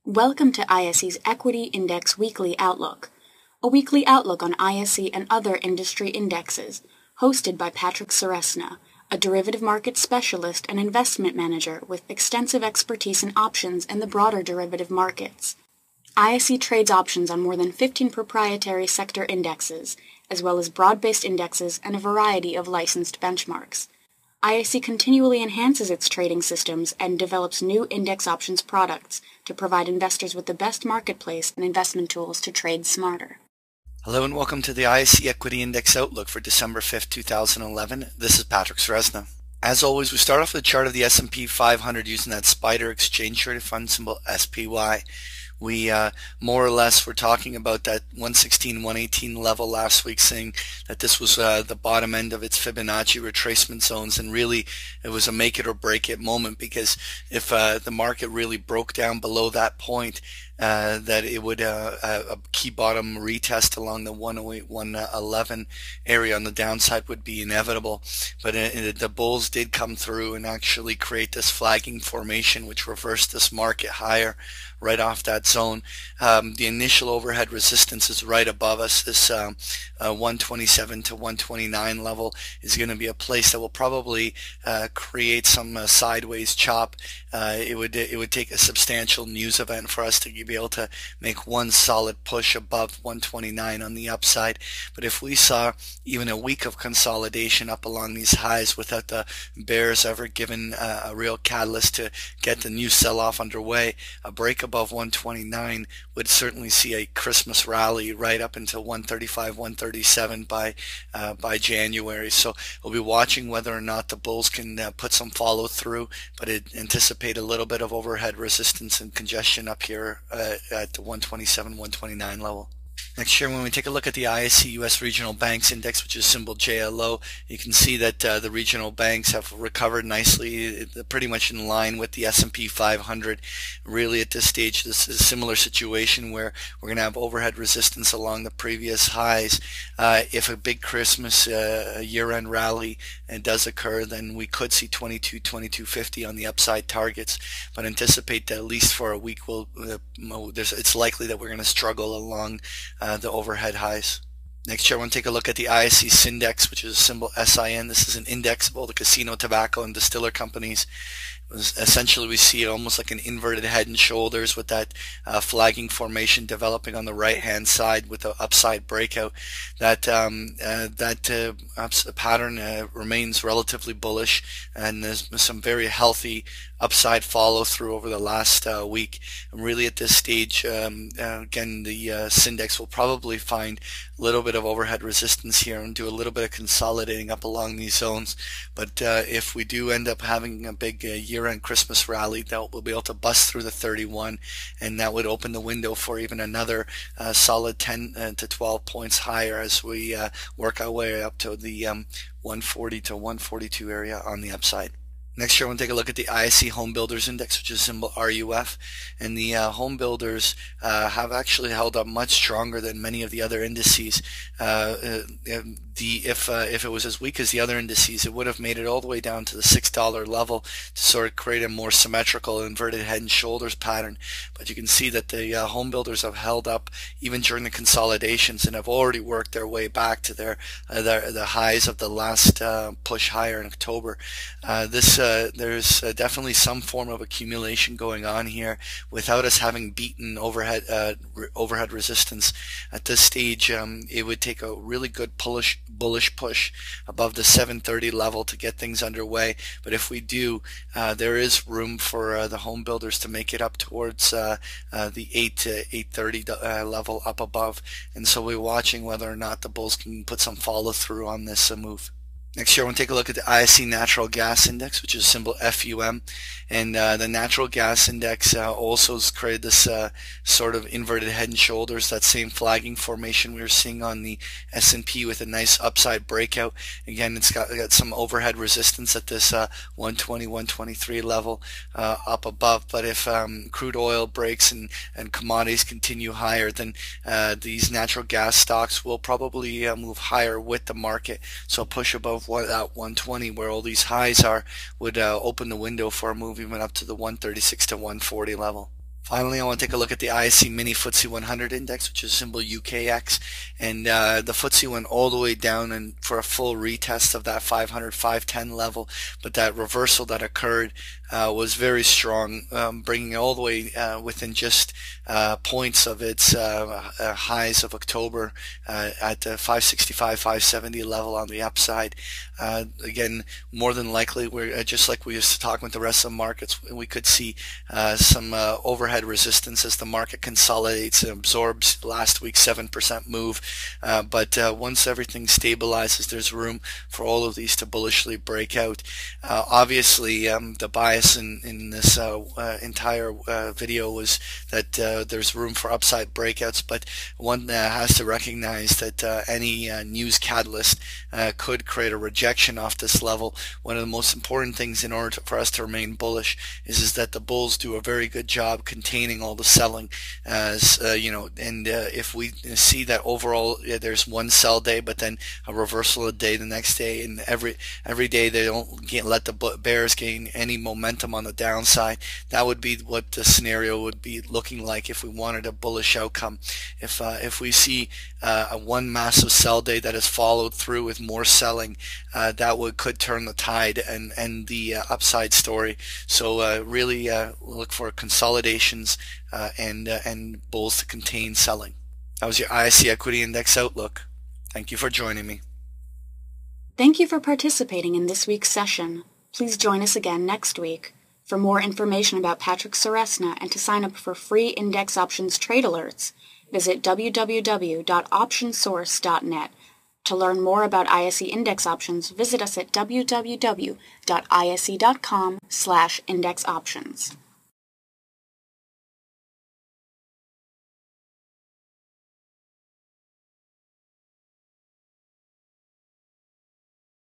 Welcome to ISE's Equity Index Weekly Outlook, a weekly outlook on ISE and other industry indexes, hosted by Patrick Ceresna, a derivative market specialist and investment manager with extensive expertise in options and the broader derivative markets. ISE trades options on more than 15 proprietary sector indexes, as well as broad-based indexes and a variety of licensed benchmarks. ISE continually enhances its trading systems and develops new index options products to provide investors with the best marketplace and investment tools to trade smarter. Hello and welcome to the ISE Equity Index Outlook for December 5th, 2011. This is Patrick Ceresna. As always, we start off with a chart of the S&P 500 using that SPDR exchange traded fund symbol SPY. We more or less were talking about that 116, 118 level last week, saying that this was the bottom end of its Fibonacci retracement zones, and really it was a make it or break it moment, because if the market really broke down below that point, that it would a key bottom retest along the 108, 111 area on the downside would be inevitable. But the bulls did come through and actually create this flagging formation, which reversed this market higher right off that zone. The initial overhead resistance is right above us. This 127 to 129 level is going to be a place that will probably create some sideways chop. It would take a substantial news event for us to be able to make one solid push above 129 on the upside. But if we saw even a week of consolidation up along these highs without the bears ever given a real catalyst to get the new sell-off underway, a break above 129 would certainly see a Christmas rally right up until 135, 137 by January. So we'll be watching whether or not the bulls can put some follow through, but anticipate a little bit of overhead resistance and congestion up here at the 127, 129 level. Next year, when we take a look at the ISE US Regional Banks Index, which is symbol JLO, you can see that the regional banks have recovered nicely, pretty much in line with the S&P 500. Really, at this stage, this is a similar situation where we're going to have overhead resistance along the previous highs. If a big Christmas year-end rally does occur, then we could see 22, 2250 on the upside targets, but anticipate that at least for a week, it's likely that we're going to struggle along the overhead highs. Next year, I want to take a look at the ISE Syndex, which is symbol SIN. This is an index of all the casino, tobacco, and distiller companies. Essentially, we see almost like an inverted head and shoulders with that flagging formation developing on the right-hand side with the upside breakout. That pattern remains relatively bullish, and there's some very healthy upside follow through over the last week. And really, at this stage, again, the Syndex will probably find a little bit of overhead resistance here and do a little bit of consolidating up along these zones. But if we do end up having a big year-end Christmas rally, that we'll be able to bust through the 31, and that would open the window for even another solid 10 to 12 points higher as we work our way up to the 140 to 142 area on the upside. Next year, I want to take a look at the ISE Home Builders Index, which is symbol RUF, and the home builders have actually held up much stronger than many of the other indices. If it was as weak as the other indices, it would have made it all the way down to the $6 level to sort of create a more symmetrical inverted head and shoulders pattern. But you can see that the home builders have held up even during the consolidations and have already worked their way back to the highs of the last push higher in October. There's definitely some form of accumulation going on here without us having beaten overhead resistance. At this stage, it would take a really good bullish push above the 730 level to get things underway. But if we do, there is room for the home builders to make it up towards the 8 to 830 level up above. And so we're watching whether or not the bulls can put some follow through on this move. Next year, I want to take a look at the ISE Natural Gas Index, which is symbol FUM. And the Natural Gas Index also has created this sort of inverted head and shoulders, that same flagging formation we were seeing on the S&P with a nice upside breakout. Again, it's got some overhead resistance at this 120, 123 level up above. But if crude oil breaks and commodities continue higher, then these natural gas stocks will probably move higher with the market. So a push above that 120, where all these highs are, would open the window for a move even up to the 136 to 140 level. Finally, I want to take a look at the ISE Mini FTSE 100 Index, which is symbol UKX, and the FTSE went all the way down and for a full retest of that 500, 510 level, but that reversal that occurred was very strong, bringing it all the way within just points of its highs of October at the 565, 570 level on the upside. Again, more than likely, we're just like we used to talk with the rest of the markets, we could see some overhead resistance as the market consolidates and absorbs last week's 7% move. But once everything stabilizes, there's room for all of these to bullishly break out. Obviously, the bias in this entire video was that there's room for upside breakouts, but one has to recognize that any news catalyst could create a rejection off this level. One of the most important things in order for us to remain bullish is that the bulls do a very good job containing all the selling, as you know, and if we see that overall there's one sell day but then a reversal a day the next day, and every day they don't let the bears gain any momentum on the downside, that would be what the scenario would be looking like if we wanted a bullish outcome. If we see one massive sell day that is followed through with more selling, that could turn the tide and the upside story. So really look for consolidations and bulls to contain selling. That was your ISE Equity Index Outlook. Thank you for joining me. Thank you for participating in this week's session. Please join us again next week. For more information about Patrick Ceresna and to sign up for free index options trade alerts, visit www.optionsource.net. To learn more about ISE index options, visit us at www.ise.com/indexoptions.